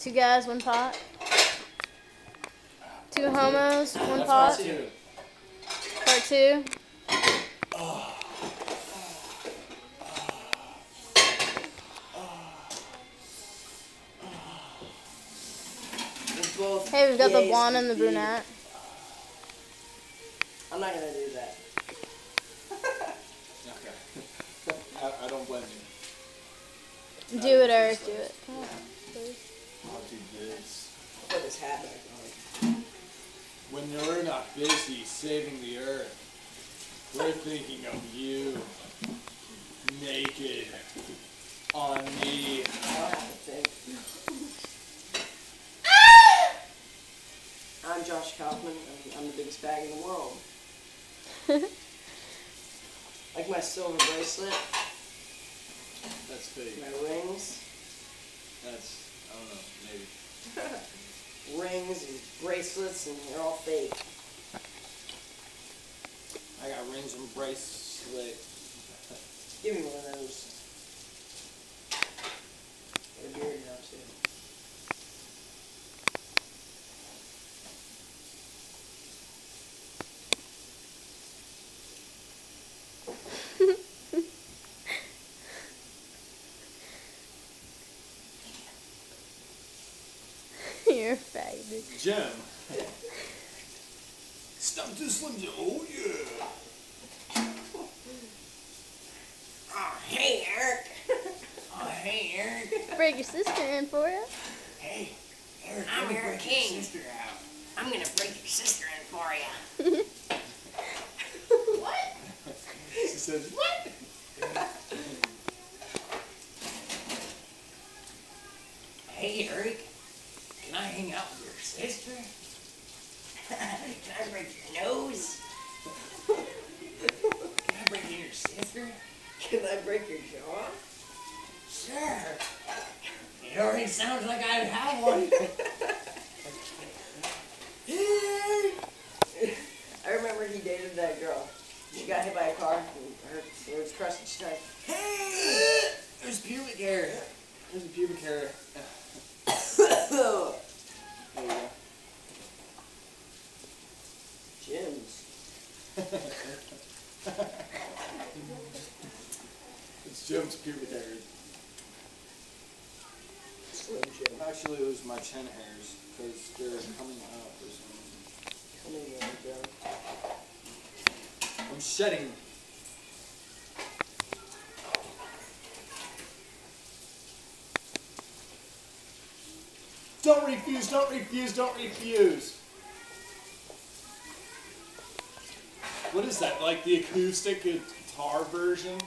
2 guys, 1 pot. 2 homos, 1 That's pot. Part 2. Part 2. Hey, we've got the blonde and the brunette. I'm not gonna do that. Okay. I don't blame you. Do it, Eric. Do it. Come on, please. I'll do this. I'll put this hat back on. When you're not busy saving the earth, we're thinking of you. Naked. On me. I don't have to think. I'm Josh Kaufman, and I'm the biggest bag in the world. Like my silver bracelet, That's fake. my rings, That's, I don't know, maybe. rings and bracelets, and they're all fake. I got rings and bracelets. Give me one of those. Got a beard now too. You're a faggot. Jim. Stop this Slim Jim. Oh, yeah. Oh, hey, Eric. Oh, hey, Eric. Break your sister in for you. Hey, Eric, I'm Eric King. I'm gonna break your sister in for you. What? She says, what? Hey, Eric. Can I hang out with your sister? Can I break your nose? Can I break your sister? Can I break your jaw? Sure. It already sounds like I have one. I remember he dated that girl. She got hit by a car and her hair was crushed and she's like, hey! There's pubic hair. There's a pubic hair. Oh. There you go. Jim's. It's Jim's pubic hair. Slim Jim. Actually, it was my chin hairs, because they're coming up or something. Coming in, Jim. I'm shedding. Don't refuse, don't refuse, don't refuse. What is that, like the acoustic guitar version?